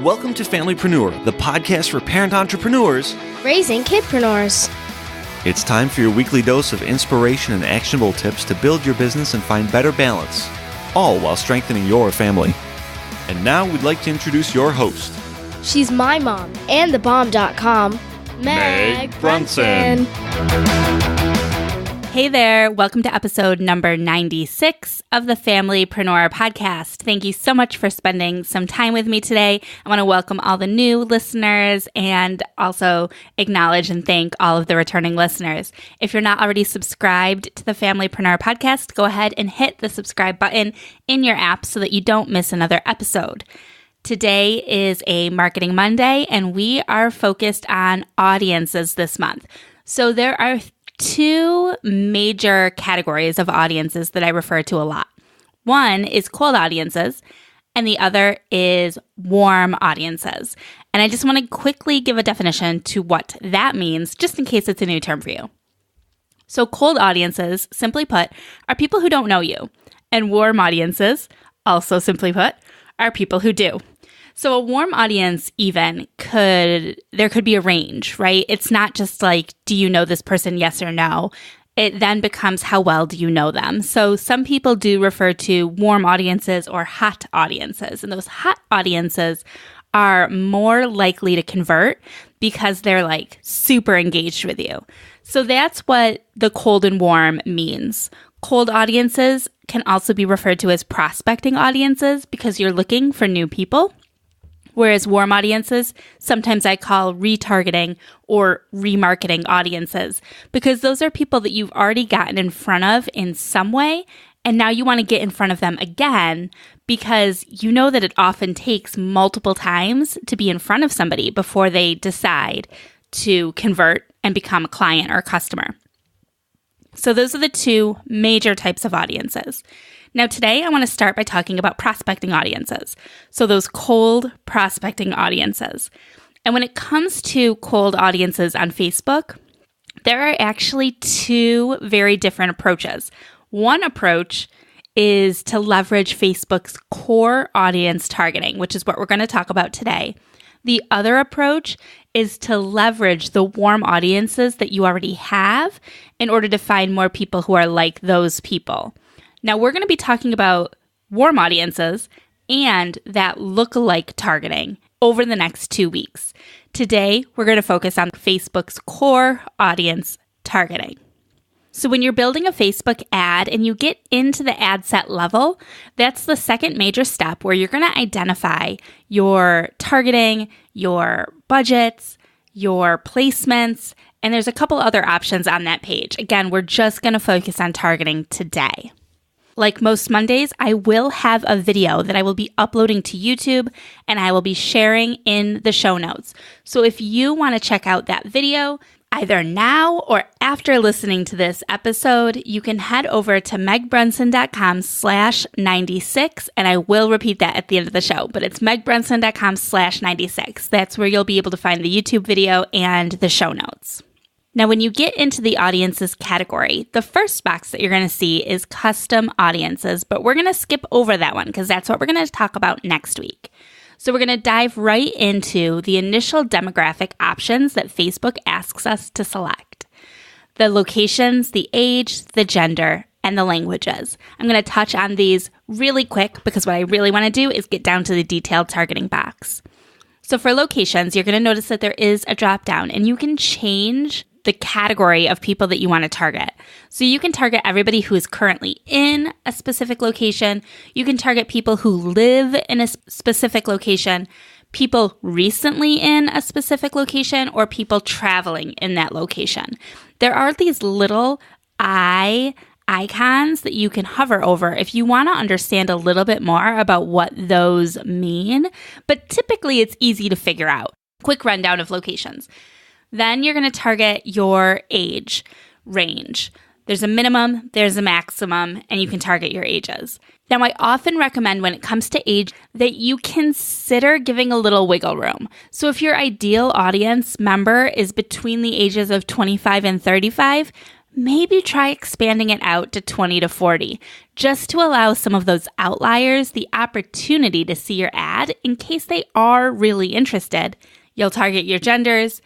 Welcome to Familypreneur, the podcast for parent entrepreneurs raising kidpreneurs. It's time for your weekly dose of inspiration and actionable tips to build your business and find better balance, all while strengthening your family. And now we'd like to introduce your host. She's my mom and thebomb.com, Meg Brunson. Hey there, welcome to episode number 96 of the Familypreneur podcast. Thank you so much for spending some time with me today. I want to welcome all the new listeners and also acknowledge and thank all of the returning listeners. If you're not already subscribed to the Familypreneur podcast, go ahead and hit the subscribe button in your app so that you don't miss another episode. Today is a Marketing Monday, and we are focused on audiences this month. So there are two major categories of audiences that I refer to a lot. One is cold audiences, and the other is warm audiences. And I just want to quickly give a definition to what that means, just in case it's a new term for you. So cold audiences, simply put, are people who don't know you. And warm audiences, also simply put, are people who do. So a warm audience there could be a range, right? It's not just like, do you know this person, yes or no? It then becomes, how well do you know them? So some people do refer to warm audiences or hot audiences. And those hot audiences are more likely to convert because they're like super engaged with you. So that's what the cold and warm means. Cold audiences can also be referred to as prospecting audiences because you're looking for new people. Whereas warm audiences, sometimes I call retargeting or remarketing audiences because those are people that you've already gotten in front of in some way, and now you want to get in front of them again because you know that it often takes multiple times to be in front of somebody before they decide to convert and become a client or a customer. So those are the two major types of audiences. Now today I want to start by talking about prospecting audiences. So those cold prospecting audiences. And when it comes to cold audiences on Facebook, there are actually two very different approaches. One approach is to leverage Facebook's core audience targeting, which is what we're going to talk about today. The other approach is to leverage the warm audiences that you already have in order to find more people who are like those people. Now, we're going to be talking about warm audiences and that lookalike targeting over the next 2 weeks. Today, we're going to focus on Facebook's core audience targeting. So when you're building a Facebook ad and you get into the ad set level, that's the second major step where you're going to identify your targeting, your budgets, your placements, and there's a couple other options on that page. Again, we're just going to focus on targeting today. Like most Mondays, I will have a video that I will be uploading to YouTube and I will be sharing in the show notes. So if you want to check out that video, either now or after listening to this episode, you can head over to megbrunson.com/96, and I will repeat that at the end of the show, but it's megbrunson.com/96. That's where you'll be able to find the YouTube video and the show notes. Now, when you get into the audiences category, the first box that you're going to see is custom audiences, but we're going to skip over that one because that's what we're going to talk about next week. So we're going to dive right into the initial demographic options that Facebook asks us to select. The locations, the age, the gender, and the languages. I'm going to touch on these really quick because what I really want to do is get down to the detailed targeting box. So for locations, you're going to notice that there is a drop down and you can change the category of people that you want to target. So you can target everybody who is currently in a specific location. You can target people who live in a specific location, people recently in a specific location, or people traveling in that location. There are these little icons that you can hover over if you want to understand a little bit more about what those mean, but typically it's easy to figure out. Quick rundown of locations. Then you're going to target your age range. There's a minimum, there's a maximum, and you can target your ages. Now, I often recommend when it comes to age that you consider giving a little wiggle room. So if your ideal audience member is between the ages of 25 and 35, maybe try expanding it out to 20 to 40, just to allow some of those outliers the opportunity to see your ad in case they are really interested. You'll target your genders.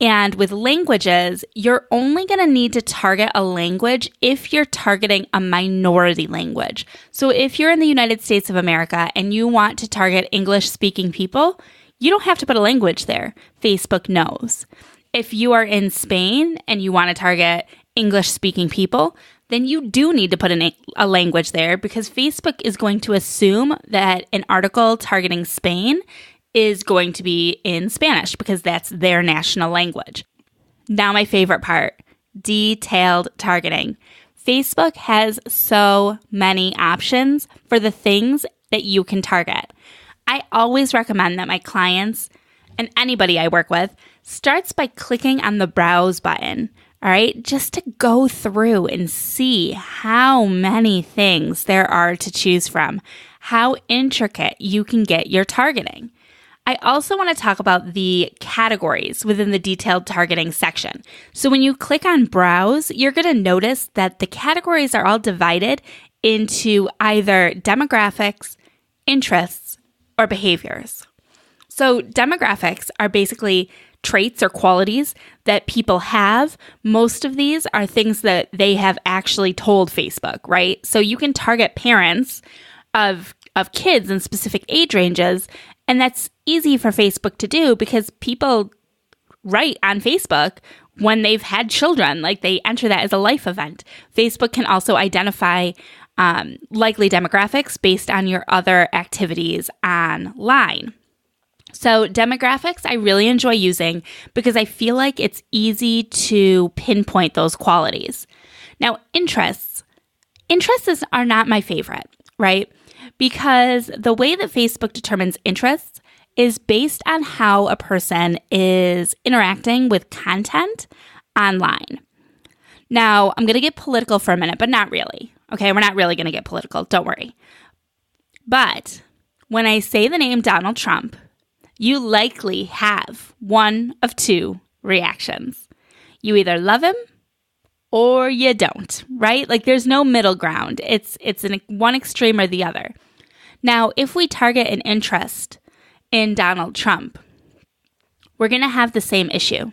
And with languages, you're only going to need to target a language if you're targeting a minority language. So if you're in the United States of America and you want to target English-speaking people, you don't have to put a language there. Facebook knows. If you are in Spain and you want to target English-speaking people, then you do need to put a language there because Facebook is going to assume that an article targeting Spain is going to be in Spanish because that's their national language. Now my favorite part, detailed targeting. Facebook has so many options for the things that you can target. I always recommend that my clients and anybody I work with starts by clicking on the browse button, all right, just to go through and see how many things there are to choose from, how intricate you can get your targeting. I also want to talk about the categories within the detailed targeting section. So when you click on browse, you're going to notice that the categories are all divided into either demographics, interests, or behaviors. So demographics are basically traits or qualities that people have. Most of these are things that they have actually told Facebook, right? So you can target parents of kids in specific age ranges, and that's easy for Facebook to do because people write on Facebook when they've had children, like they enter that as a life event. Facebook can also identify likely demographics based on your other activities online. So demographics I really enjoy using because I feel like it's easy to pinpoint those qualities. Now, interests are not my favorite, right? Because the way that Facebook determines interests is based on how a person is interacting with content online. Now, I'm going to get political for a minute, but not really. Okay, we're not really going to get political. Don't worry. But when I say the name Donald Trump, you likely have one of two reactions. You either love him or you don't, right? Like there's no middle ground. It's in one extreme or the other. Now, if we target an interest in Donald Trump, we're going to have the same issue.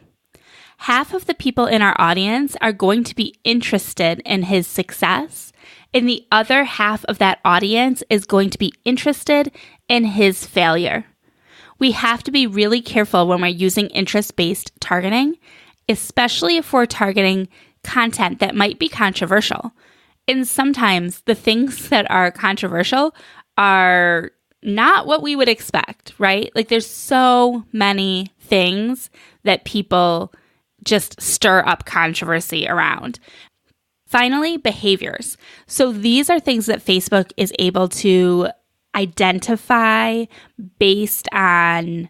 Half of the people in our audience are going to be interested in his success, and the other half of that audience is going to be interested in his failure. We have to be really careful when we're using interest-based targeting, especially if we're targeting content that might be controversial. And sometimes the things that are controversial are not what we would expect, right? Like there's so many things that people just stir up controversy around. Finally, behaviors. So these are things that Facebook is able to identify based on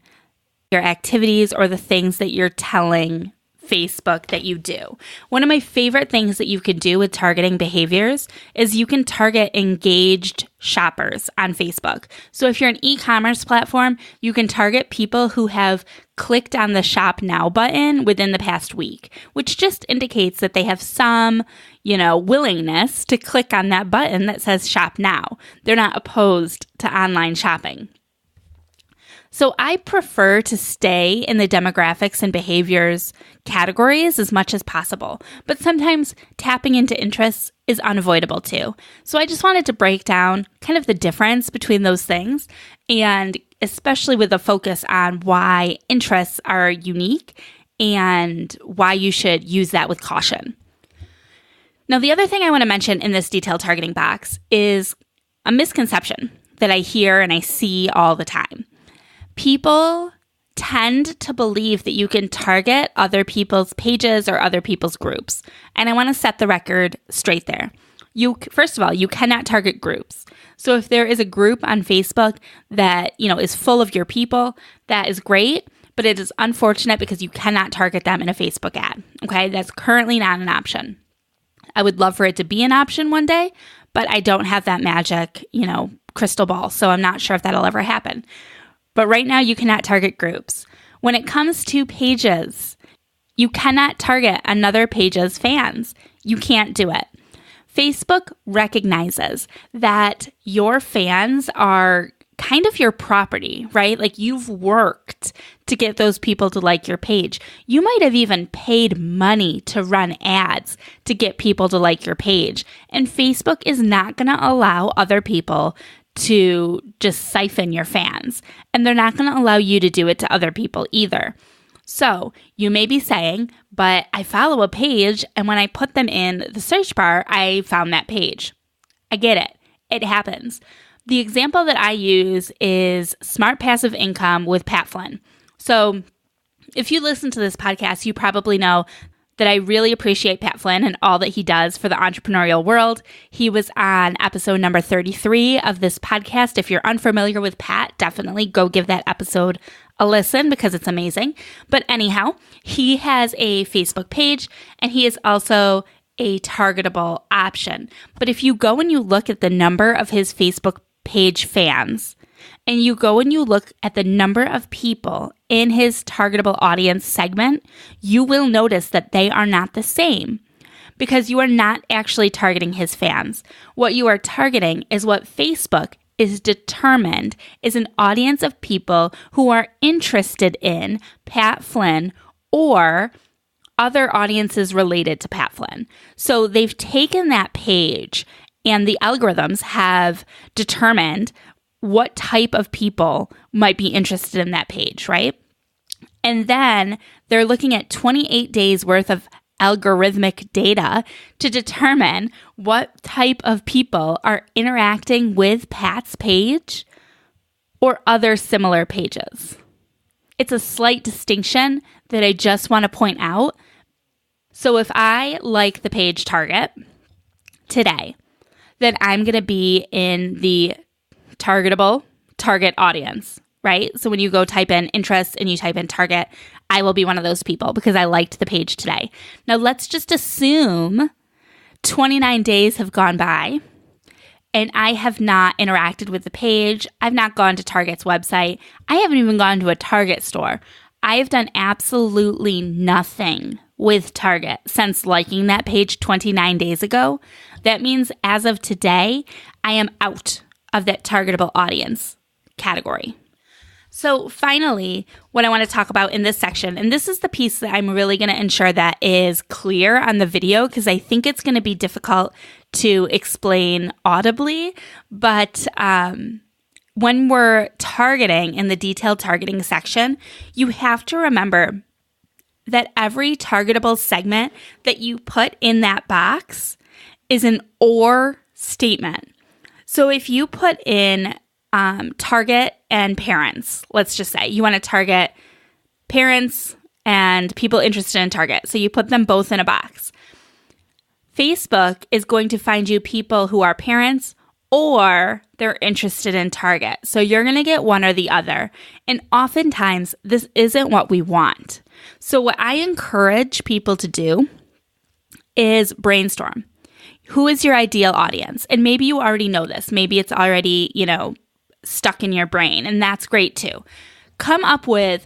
your activities or the things that you're telling Facebook that you do. One of my favorite things that you can do with targeting behaviors is you can target engaged shoppers on Facebook. So if you're an e-commerce platform, you can target people who have clicked on the Shop Now button within the past week, which just indicates that they have some, willingness to click on that button that says Shop Now. They're not opposed to online shopping. So I prefer to stay in the demographics and behaviors categories as much as possible, but sometimes tapping into interests is unavoidable too. So I just wanted to break down kind of the difference between those things, and especially with a focus on why interests are unique and why you should use that with caution. Now, the other thing I want to mention in this detailed targeting box is a misconception that I hear and I see all the time. People tend to believe that you can target other people's pages or other people's groups. And I want to set the record straight there. First of all, you cannot target groups. So if there is a group on Facebook that, is full of your people, that is great, but it is unfortunate because you cannot target them in a Facebook ad. Okay, that's currently not an option. I would love for it to be an option one day, but I don't have that magic, crystal ball. So I'm not sure if that'll ever happen. But right now, you cannot target groups. When it comes to pages, You cannot target another page's fans. You can't do it. Facebook recognizes that your fans are kind of your property, right? Like you've worked to get those people to like your page. You might have even paid money to run ads to get people to like your page. And Facebook is not going to allow other people to just siphon your fans. And they're not going to allow you to do it to other people either. So you may be saying, but I follow a page and when I put them in the search bar, I found that page. I get it. It happens. The example that I use is Smart Passive Income with Pat Flynn. So if you listen to this podcast, you probably know that I really appreciate Pat Flynn and all that he does for the entrepreneurial world. He was on episode number 33 of this podcast. If you're unfamiliar with Pat, definitely go give that episode a listen because it's amazing. But anyhow, he has a Facebook page and he is also a targetable option. But if you go and you look at the number of his Facebook page fans, and you go and you look at the number of people in his targetable audience segment, you will notice that they are not the same because you are not actually targeting his fans. What you are targeting is what Facebook is determined is an audience of people who are interested in Pat Flynn or other audiences related to Pat Flynn. So they've taken that page and the algorithms have determined what type of people might be interested in that page, right? And then they're looking at 28 days worth of algorithmic data to determine what type of people are interacting with Pat's page or other similar pages. It's a slight distinction that I just want to point out. So if I like the page Target today, then I'm going to be in the targetable target audience, right? So when you go type in interest and you type in target, I will be one of those people because I liked the page today. Now let's just assume 29 days have gone by and I have not interacted with the page. I've not gone to Target's website. I haven't even gone to a Target store. I have done absolutely nothing with Target since liking that page 29 days ago. That means as of today, I am out of that targetable audience category. So finally, what I want to talk about in this section, and this is the piece that I'm really going to ensure that is clear on the video because I think it's going to be difficult to explain audibly, but when we're targeting in the detailed targeting section, you have to remember that every targetable segment that you put in that box is an or statement. So if you put in target and parents, let's just say you want to target parents and people interested in Target. So you put them both in a box. Facebook is going to find you people who are parents or they're interested in Target. So you're going to get one or the other. And oftentimes this isn't what we want. So what I encourage people to do is brainstorm. Who is your ideal audience? And maybe you already know this. Maybe it's already, stuck in your brain, and that's great too. Come up with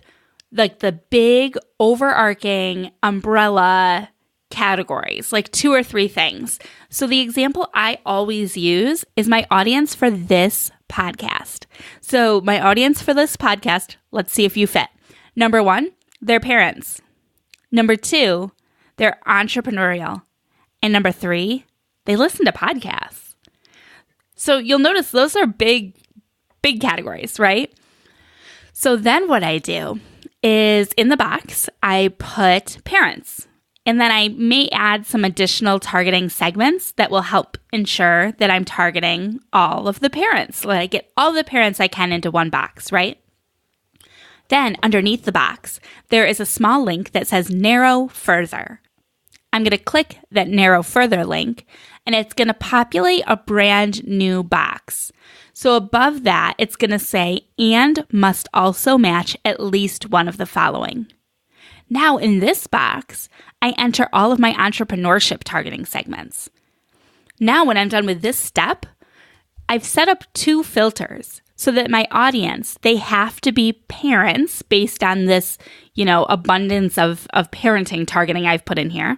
like the big overarching umbrella categories, like 2 or 3 things. So the example I always use is my audience for this podcast. So my audience for this podcast, let's see if you fit. Number 1, they're parents. Number 2, they're entrepreneurial. And number 3, they listen to podcasts. So you'll notice those are big categories, right? So then what I do is in the box, I put parents. And then I may add some additional targeting segments that will help ensure that I'm targeting all of the parents. Let I get all the parents I can into one box, right? Then underneath the box, there is a small link that says narrow further. I'm going to click that narrow further link and it's going to populate a brand new box. So above that, it's going to say, and must also match at least one of the following. Now in this box, I enter all of my entrepreneurship targeting segments. Now when I'm done with this step, I've set up 2 filters. so that my audience, they have to be parents based on this, abundance of parenting targeting I've put in here.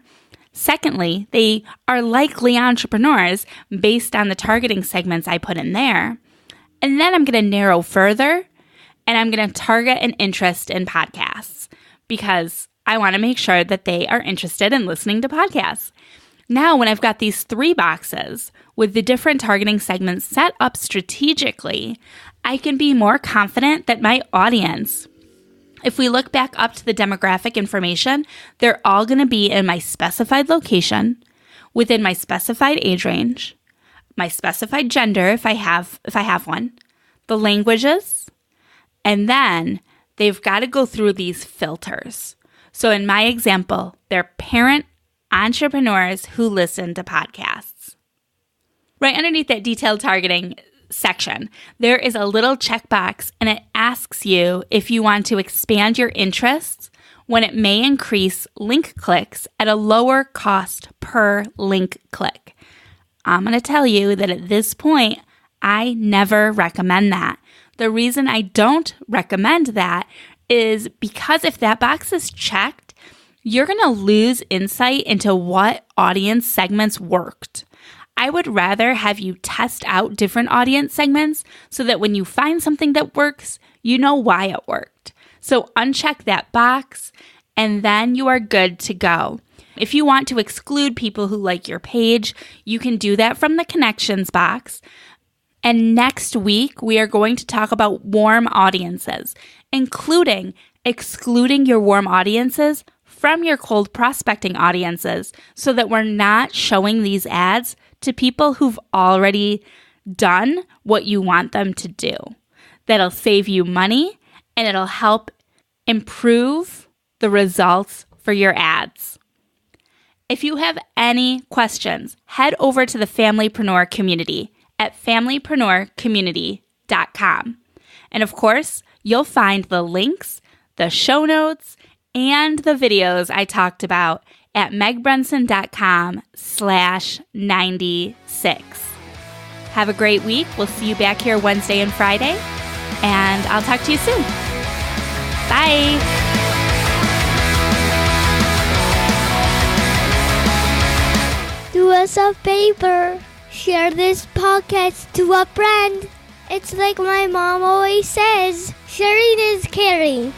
Secondly, they are likely entrepreneurs based on the targeting segments I put in there. And then I'm going to narrow further, and I'm going to target an interest in podcasts because I want to make sure that they are interested in listening to podcasts. Now, when I've got these 3 boxes with the different targeting segments set up strategically, I can be more confident that my audience, if we look back up to the demographic information, they're all going to be in my specified location, within my specified age range, my specified gender if I have one, the languages, and then they've got to go through these filters. So in my example, they're parent entrepreneurs who listen to podcasts. Right underneath that detailed targeting section, there is a little checkbox, and it asks you if you want to expand your interests when it may increase link clicks at a lower cost per link click. I'm going to tell you that at this point, I never recommend that. The reason I don't recommend that is because if that box is checked, you're going to lose insight into what audience segments worked. I would rather have you test out different audience segments so that when you find something that works, you know why it worked. So uncheck that box, and then you are good to go. If you want to exclude people who like your page, you can do that from the connections box. And next week, we are going to talk about warm audiences, including excluding your warm audiences from your cold prospecting audiences so that we're not showing these ads to people who've already done what you want them to do. That'll save you money, and it'll help improve the results for your ads. If you have any questions, head over to the Familypreneur community at familypreneurcommunity.com. And of course, you'll find the links, the show notes, and the videos I talked about at megbrunson.com/96. Have a great week. We'll see you back here Wednesday and Friday, and I'll talk to you soon. Bye. Do us a favor. Share this podcast to a friend. It's like my mom always says, sharing is caring.